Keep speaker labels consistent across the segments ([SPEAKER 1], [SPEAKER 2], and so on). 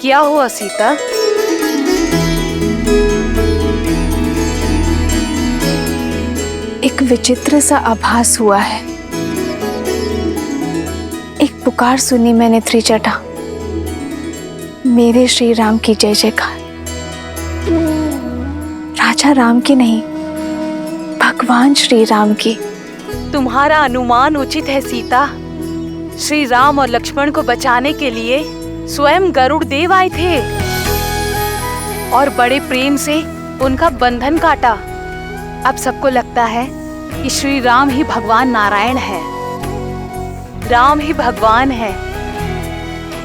[SPEAKER 1] क्या हुआ सीता?
[SPEAKER 2] एक विचित्र सा आभास हुआ है। एक पुकार सुनी मैंने त्रिजटा, मेरे श्री राम की जय जयकार। राजा राम की नहीं, भगवान श्री राम की।
[SPEAKER 1] तुम्हारा अनुमान उचित है सीता। श्री राम और लक्ष्मण को बचाने के लिए स्वयं गरुड़ देव आए थे और बड़े प्रेम से उनका बंधन काटा। अब सबको लगता है कि श्री राम ही भगवान नारायण है, राम ही भगवान है।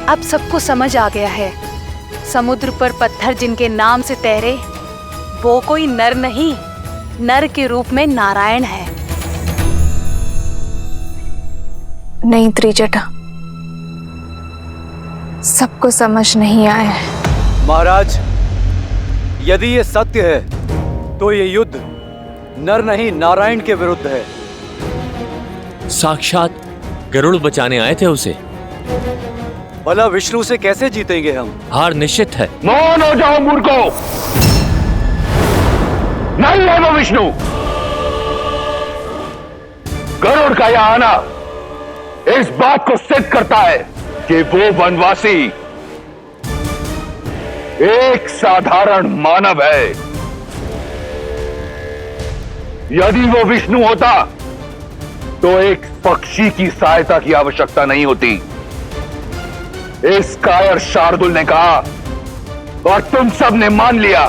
[SPEAKER 1] अब सबको समझ आ गया है, समुद्र पर पत्थर जिनके नाम से तैरे, वो कोई नर नहीं, नर के रूप में नारायण है।
[SPEAKER 2] नहीं त्रिजटा, सबको समझ नहीं आया है।
[SPEAKER 3] महाराज, यदि ये सत्य है तो ये युद्ध नर नहीं नारायण के विरुद्ध है।
[SPEAKER 4] साक्षात गरुड़ बचाने आए थे उसे।
[SPEAKER 3] भला विष्णु से कैसे जीतेंगे हम?
[SPEAKER 4] हार निश्चित है।
[SPEAKER 5] मौन हो जाओ मूर्खों, नहीं है वो विष्णु। गरुड़ का यहां आना इस बात को सिद्ध करता है कि वो वनवासी एक साधारण मानव है। यदि वो विष्णु होता तो एक पक्षी की सहायता की आवश्यकता नहीं होती। इस कायर शार्दुल ने कहा और तुम सब ने मान लिया।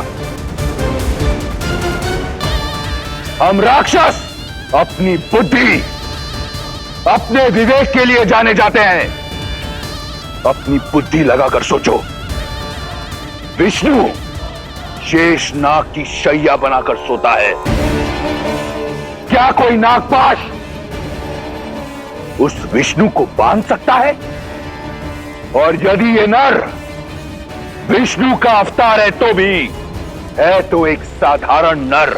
[SPEAKER 5] हम राक्षस अपनी बुद्धि, अपने विवेक के लिए जाने जाते हैं। अपनी बुद्धि लगाकर सोचो, विष्णु शेष नाग की शैया बनाकर सोता है। क्या कोई नागपाश उस विष्णु को बांध सकता है? और यदि ये नर विष्णु का अवतार है तो भी है तो एक साधारण नर,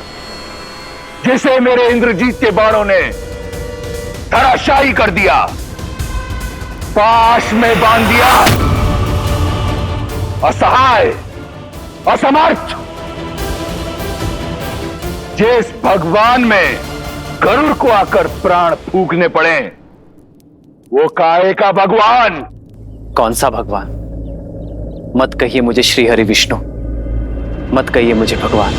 [SPEAKER 5] जिसे मेरे इंद्रजीत के बाणों ने धराशायी कर दिया, पाश में बांध दिया। असहाय, असमर्थ, जिस भगवान में गरुड़ को आकर प्राण फूकने पड़े, वो काहे का भगवान?
[SPEAKER 6] कौन सा भगवान? मत कहिए मुझे श्री हरि विष्णु, मत कहिए मुझे भगवान।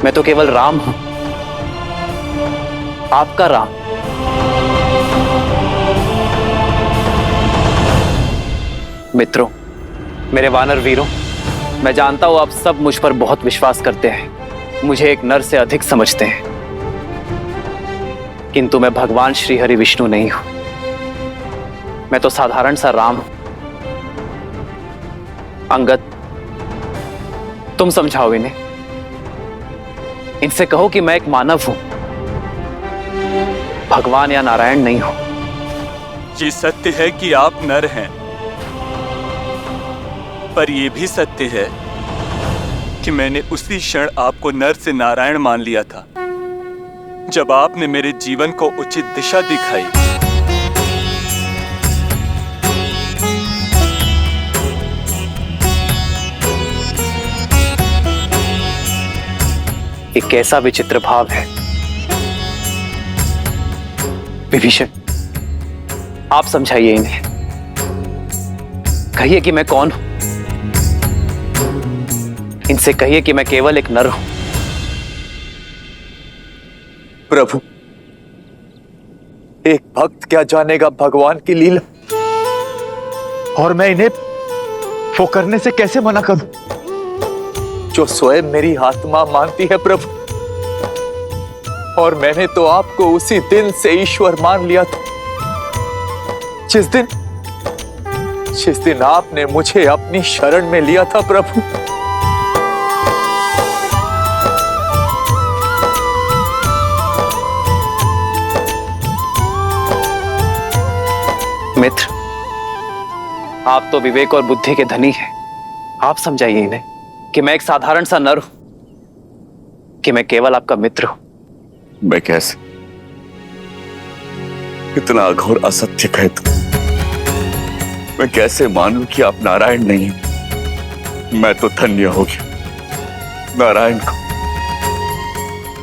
[SPEAKER 6] मैं तो केवल राम हूं, आपका राम। मित्रों, मेरे वानर वीरों, मैं जानता हूं आप सब मुझ पर बहुत विश्वास करते हैं, मुझे एक नर से अधिक समझते हैं, किंतु मैं भगवान श्री हरि विष्णु नहीं हूं। मैं तो साधारण सा राम हूं। अंगद, तुम समझाओ इन्हें, इनसे कहो कि मैं एक मानव हूं, भगवान या नारायण नहीं हूं।
[SPEAKER 7] ये सत्य है कि आप नर हैं, पर यह भी सत्य है कि मैंने उसी क्षण आपको नर से नारायण मान लिया था जब आपने मेरे जीवन को उचित दिशा दिखाई।
[SPEAKER 6] एक कैसा विचित्र भाव है। विभीषण, आप समझाइए इन्हें, कहिए कि मैं कौन हूं। इनसे कहिए कि मैं केवल एक नर हूं।
[SPEAKER 8] प्रभु, एक भक्त क्या जानेगा भगवान की लीला, और मैं इन्हें वो करने से कैसे मना करूं जो स्वयं मेरी आत्मा मानती है प्रभु। और मैंने तो आपको उसी दिन से ईश्वर मान लिया था जिस दिन आपने मुझे अपनी शरण में लिया था प्रभु।
[SPEAKER 6] मित्र, आप तो विवेक और बुद्धि के धनी हैं। आप समझाइए इन्हें कि मैं एक साधारण सा नर हूं, कि मैं केवल आपका मित्र हूं।
[SPEAKER 5] मैं कैसे? इतना अघोर असत्य कहे तुम। मैं कैसे मानूं कि आप नारायण नहीं हैं? मैं तो धन्य हो गया नारायण को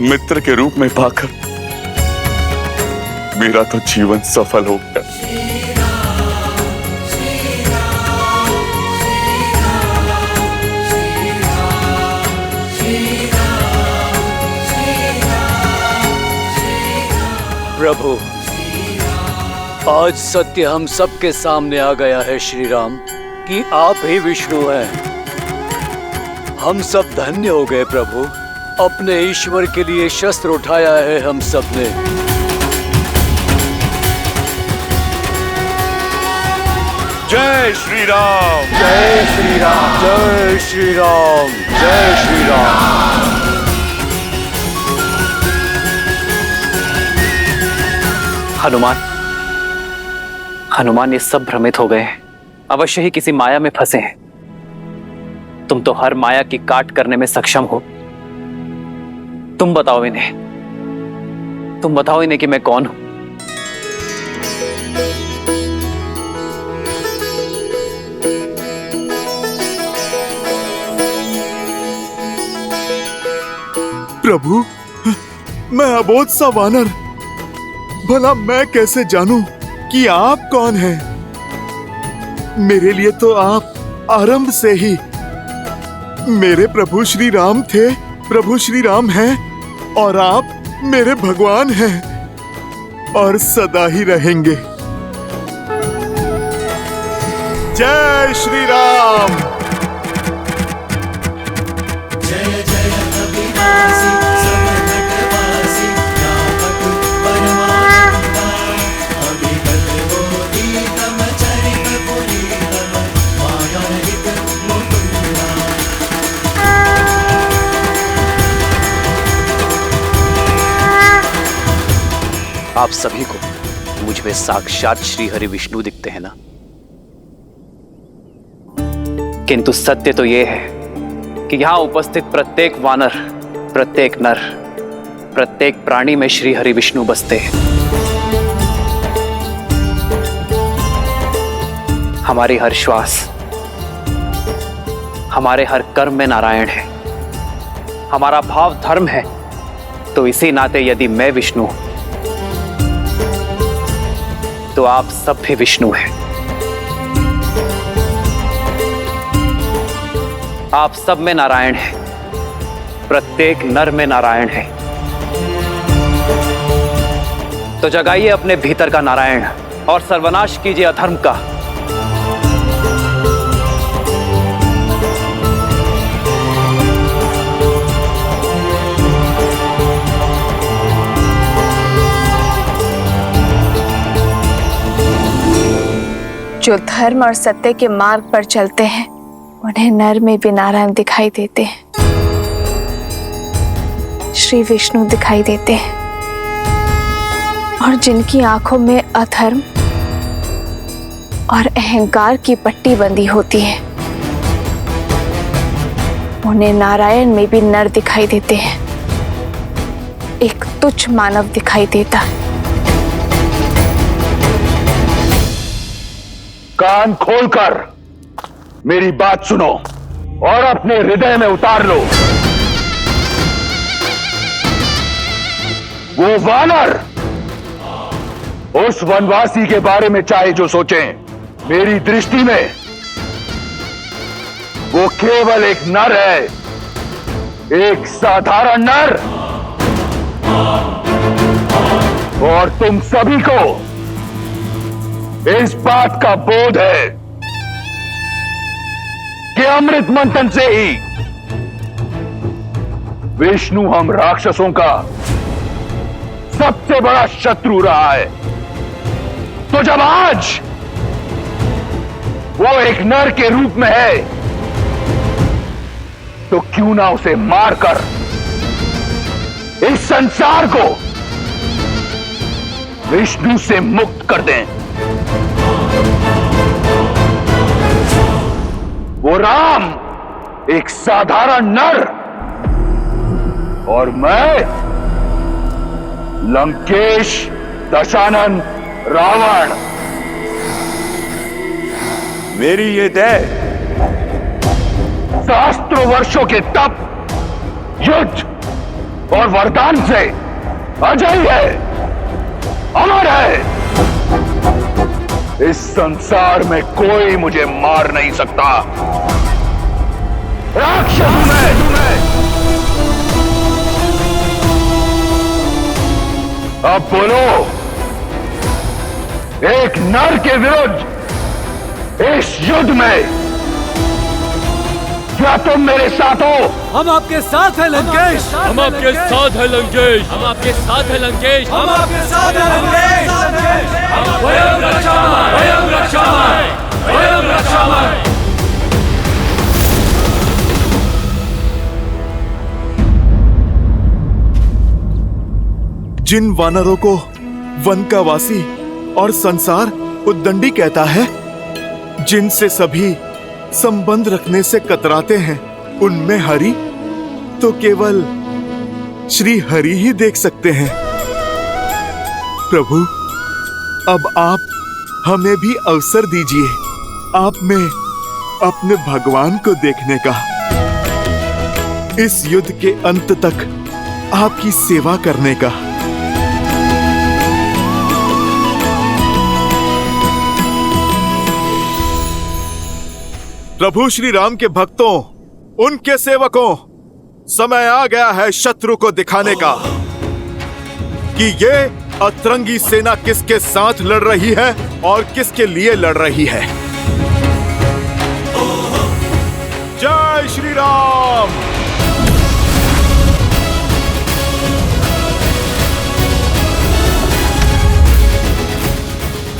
[SPEAKER 5] मित्र के रूप में पाकर। मेरा तो जीवन सफल हो गया।
[SPEAKER 3] प्रभु, आज सत्य हम सबके सामने आ गया है श्री राम कि आप ही विष्णु हैं। हम सब धन्य हो गए प्रभु। अपने ईश्वर के लिए शस्त्र उठाया है हम सब ने।
[SPEAKER 5] जय श्री राम,
[SPEAKER 3] जय श्री राम, जय श्री राम, जय श्री राम।
[SPEAKER 6] हनुमान ये सब भ्रमित हो गए हैं। अवश्य ही किसी माया में फंसे हैं। तुम तो हर माया की काट करने में सक्षम हो। तुम बताओ इन्हें कि मैं कौन हूं।
[SPEAKER 9] प्रभु, मैं अबोध सा वानर, भला मैं कैसे जानूं कि आप कौन हैं? मेरे लिए तो आप आरंभ से ही मेरे प्रभु श्री राम थे, प्रभु श्री राम हैं, और आप मेरे भगवान हैं और सदा ही रहेंगे। जय श्री राम।
[SPEAKER 6] आप सभी को मुझ में साक्षात श्री हरि विष्णु दिखते हैं ना, किंतु सत्य तो यह है कि यहां उपस्थित प्रत्येक वानर, प्रत्येक नर, प्रत्येक प्राणी में श्री हरि विष्णु बसते हैं। हमारी हर श्वास, हमारे हर कर्म में नारायण है। हमारा भाव धर्म है, तो इसी नाते यदि मैं विष्णु हूं तो आप सब भी विष्णु हैं। आप सब में नारायण है, प्रत्येक नर में नारायण है। तो जगाइए अपने भीतर का नारायण और सर्वनाश कीजिए अधर्म का।
[SPEAKER 2] जो धर्म और सत्य के मार्ग पर चलते हैं उन्हें नर में भी नारायण दिखाई देते हैं, श्री विष्णु दिखाई देते हैं। और जिनकी आंखों में अधर्म और अहंकार की पट्टी बंधी होती है उन्हें नारायण में भी नर दिखाई देते हैं, एक तुच्छ मानव दिखाई देता है।
[SPEAKER 5] कान खोलकर मेरी बात सुनो और अपने हृदय में उतार लो। वो वानर उस वनवासी के बारे में चाहे जो सोचें, मेरी दृष्टि में वो केवल एक नर है, एक साधारण नर। और तुम सभी को इस बात का बोध है कि अमृत मंथन से ही विष्णु हम राक्षसों का सबसे बड़ा शत्रु रहा है। तो जब आज वो एक नर के रूप में है तो क्यों ना उसे मारकर इस संसार को विष्णु से मुक्त कर दें। वो राम एक साधारण नर और मैं लंकेश दशानन रावण।
[SPEAKER 7] मेरी ये देह
[SPEAKER 5] सहस्त्रों वर्षों के तप, युद्ध और वरदान से अजय है, अमर है। इस संसार में कोई मुझे मार नहीं सकता। राक्षस हूं मैं। अब बोलो, एक नर के विरुद्ध इस युद्ध में क्या तुम मेरे साथ हो?
[SPEAKER 3] हम आपके साथ हैं लंकेश।
[SPEAKER 4] हम आपके साथ हैं लंकेश। हम आपके साथ हैं लंकेश।
[SPEAKER 3] हम आपके साथ हैं लंकेश।
[SPEAKER 4] स्वयं रक्षामय, स्वयं रक्षामय, स्वयं रक्षामय।
[SPEAKER 9] जिन वानरों को वन का वासी और संसार उद्दंडी कहता है, जिनसे सभी संबंध रखने से कतराते हैं, उनमें हरि तो केवल श्री हरि ही देख सकते हैं। प्रभु, अब आप हमें भी अवसर दीजिए आप में अपने भगवान को देखने का, इस युद्ध के अंत तक आपकी सेवा करने का। प्रभु श्री राम के भक्तों, उनके सेवकों, समय आ गया है शत्रु को दिखाने का कि ये अतरंगी सेना किसके साथ लड़ रही है और किसके लिए लड़ रही है। जय श्री राम।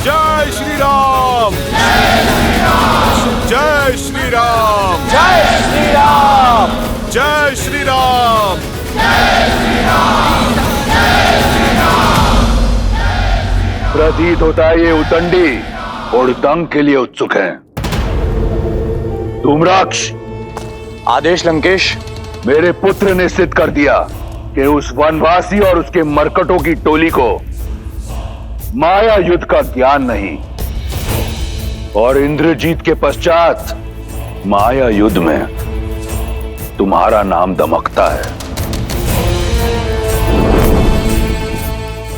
[SPEAKER 9] जय श्री राम। जय श्री राम।
[SPEAKER 5] जय श्री राम।
[SPEAKER 9] जय श्री राम।
[SPEAKER 5] प्रतीत होता है ये उदंडी और दंग के लिए उत्सुक हैं। धूम्राक्ष,
[SPEAKER 8] आदेश लंकेश।
[SPEAKER 5] मेरे पुत्र ने सिद्ध कर दिया कि उस वनवासी और उसके मरकटों की टोली को माया युद्ध का ज्ञान नहीं, और इंद्रजीत के पश्चात माया युद्ध में तुम्हारा नाम दमकता है।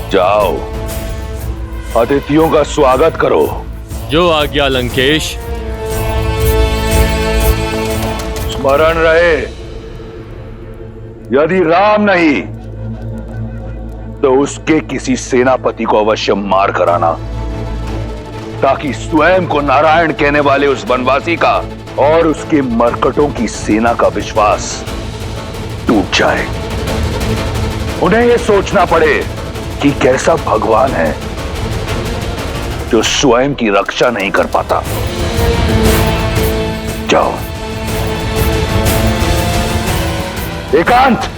[SPEAKER 5] जाओ, अतिथियों का स्वागत करो।
[SPEAKER 4] जो आज्ञा लंकेश।
[SPEAKER 5] स्मरण रहे, यदि राम नहीं तो उसके किसी सेनापति को अवश्य मार कराना, ताकि स्वयं को नारायण कहने वाले उस वनवासी का और उसके मरकटों की सेना का विश्वास टूट जाए। उन्हें यह सोचना पड़े कि कैसा भगवान है जो स्वयं की रक्षा नहीं कर पाता। जाओ। एकांत।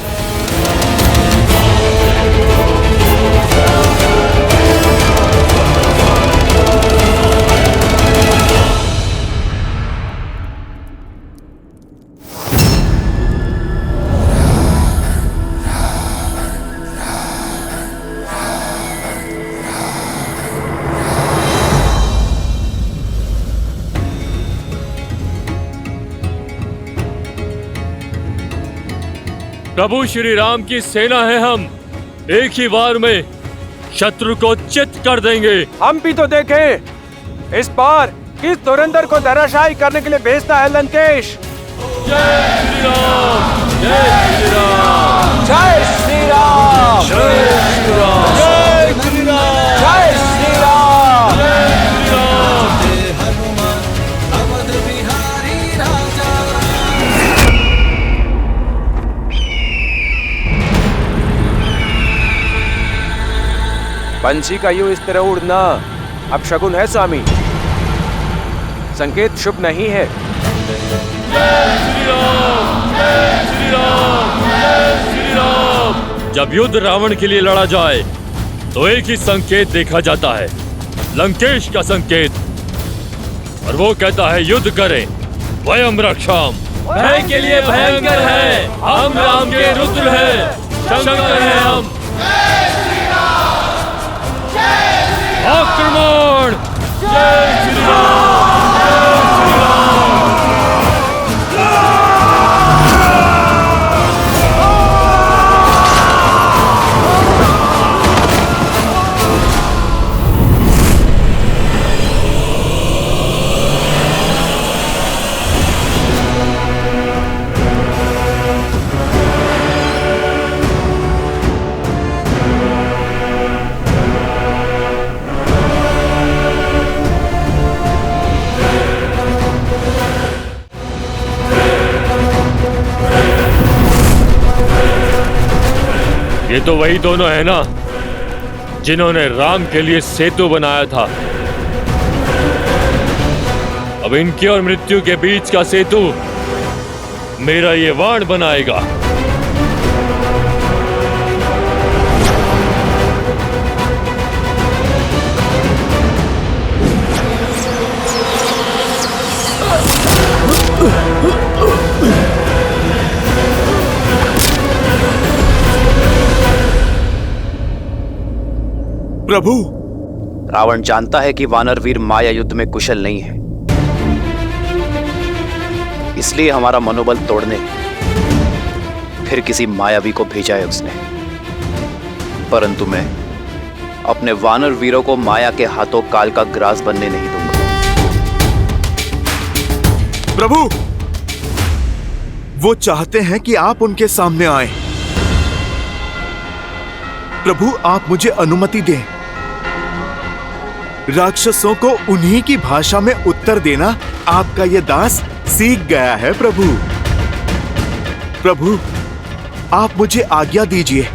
[SPEAKER 4] प्रभु श्री राम की सेना है, हम एक ही वार में शत्रु को चित कर देंगे।
[SPEAKER 10] हम भी तो देखें इस बार किस धुरंधर को धराशायी करने के लिए भेजता है लंकेश।
[SPEAKER 4] जय श्री राम। जय श्री राम।
[SPEAKER 10] जय श्री राम।
[SPEAKER 4] जय श्री राम।
[SPEAKER 10] जय श्री राम। जय श्री राम। पंछी का यूं इस तरह उड़ना अब शगुन है स्वामी, संकेत शुभ नहीं है।
[SPEAKER 4] जय श्री राम। जय श्री राम। जय श्री राम। जब युद्ध रावण के लिए लड़ा जाए तो एक ही संकेत देखा जाता है, लंकेश का संकेत, और वो कहता है युद्ध करें, वयम रक्षाम। भय के लिए भयंकर है, हम राम के रुद्र हैं, शंकर हैं हम। आक्रमण। जय श्री राम। ये तो वही दोनों है ना जिन्होंने राम के लिए सेतु बनाया था। अब इनकी और मृत्यु के बीच का सेतु मेरा ये वाण बनाएगा।
[SPEAKER 9] प्रभु,
[SPEAKER 11] रावण जानता है कि वानर वीर माया युद्ध में कुशल नहीं है, इसलिए हमारा मनोबल तोड़ने फिर किसी मायावी को भेजा है उसने। परंतु मैं अपने वानर वीरों को माया के हाथों काल का ग्रास बनने नहीं दूंगा।
[SPEAKER 9] प्रभु, वो चाहते हैं कि आप उनके सामने आए। प्रभु, आप मुझे अनुमति दें। राक्षसों को उन्हीं की भाषा में उत्तर देना आपका ये दास सीख गया है। प्रभु, प्रभु, आप मुझे आज्ञा दीजिए।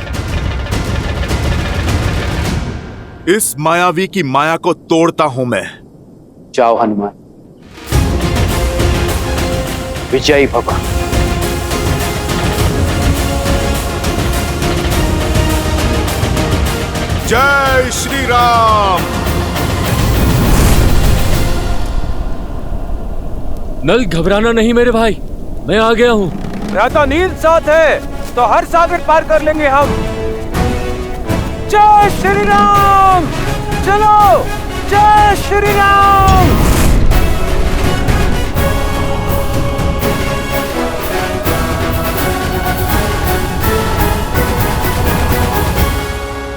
[SPEAKER 9] इस मायावी की माया को तोड़ता हूं मैं।
[SPEAKER 11] जाओ हनुमान, विजयी भव।
[SPEAKER 9] जय श्री राम।
[SPEAKER 4] नल, घबराना नहीं मेरे भाई, मैं आ गया हूँ।
[SPEAKER 10] रहता नील साथ है तो हर सागर पार कर लेंगे हम। जय श्री राम। चलो, जय श्री राम।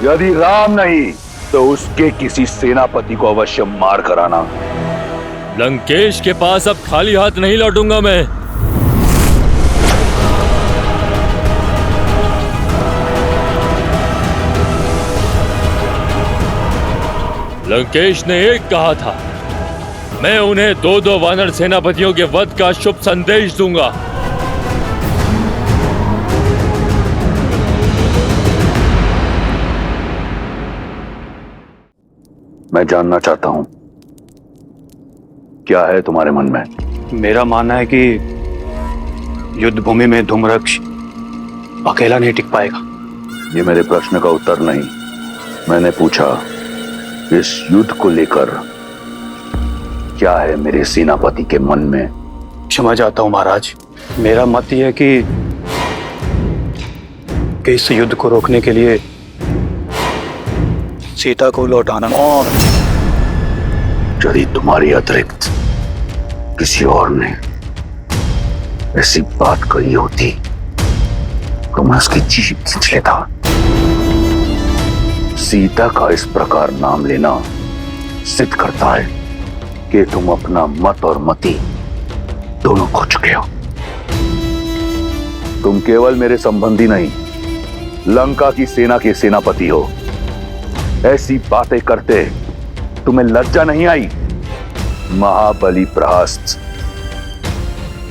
[SPEAKER 5] यदि राम नहीं तो उसके किसी सेनापति को अवश्य मार कर आना।
[SPEAKER 4] लंकेश के पास अब खाली हाथ नहीं लौटूंगा मैं। लंकेश ने एक कहा था, मैं उन्हें 2-2 वानर सेनापतियों के वध का शुभ संदेश दूंगा।
[SPEAKER 5] मैं जानना चाहता हूं, क्या है तुम्हारे मन में?
[SPEAKER 6] मेरा मानना है कि युद्ध भूमि में धूम्रक्ष अकेला नहीं टिक पाएगा।
[SPEAKER 5] ये मेरे प्रश्न का उत्तर नहीं। मैंने पूछा, इस युद्ध को लेकर क्या है मेरे सेनापति के मन में?
[SPEAKER 6] क्षमा चाहता हूं महाराज, मेरा मत यह है कि इस युद्ध को रोकने के लिए सीता को लौटाना।
[SPEAKER 5] यदि तुम्हारी अतिरिक्त किसी और ने ऐसी बात कही होती तो मैं उसकी जीभ खींच लेता। सीता का इस प्रकार नाम लेना सिद्ध करता है कि तुम अपना मत और मति दोनों खो चुके हो। तुम केवल मेरे संबंधी नहीं, लंका की सेना के सेनापति हो। ऐसी बातें करते तुम्हें लज्जा नहीं आई? महाबली प्रहस्त,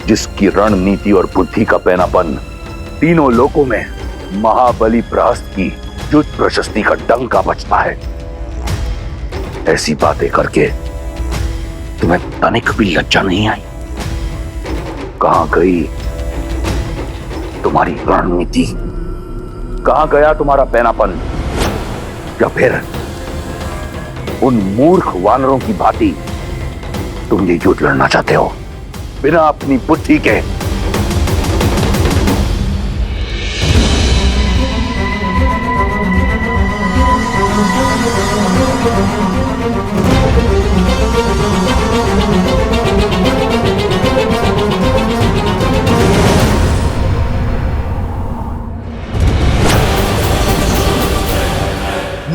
[SPEAKER 5] जिसकी रणनीति और बुद्धि का पैनापन तीनों लोकों में महाबली प्रहस्त की युद्ध प्रशस्ति का डंका बजता है, ऐसी बातें करके तुम्हें तनिक भी लज्जा नहीं आई? कहां गई तुम्हारी रणनीति? कहां गया तुम्हारा पैनापन? या फिर उन मूर्ख वानरों की भांति तुम ये युद्ध लड़ना चाहते हो बिना अपनी बुद्धि के?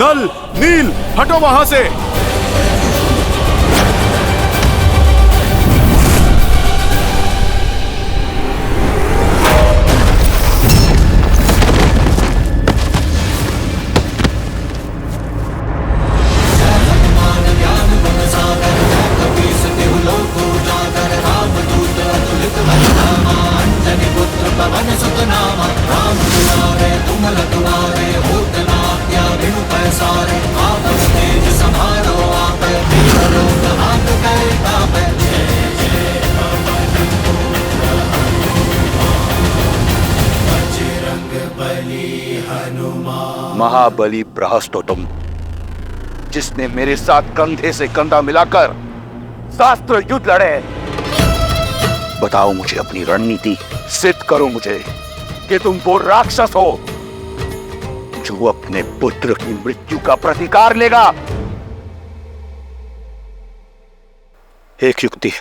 [SPEAKER 9] नल, नील, हटो वहां से।
[SPEAKER 12] पवन सुत नामा राम दुलारे तुम लतुआरे हो
[SPEAKER 5] महाबली प्रहस्त हो तुम, जिसने मेरे साथ कंधे से कंधा मिलाकर शास्त्र युद्ध लड़े। बताओ मुझे अपनी रणनीति, सिद्ध करो मुझे कि तुम वो राक्षस हो जो अपने पुत्र की मृत्यु का प्रतिकार लेगा।
[SPEAKER 11] एक युक्ति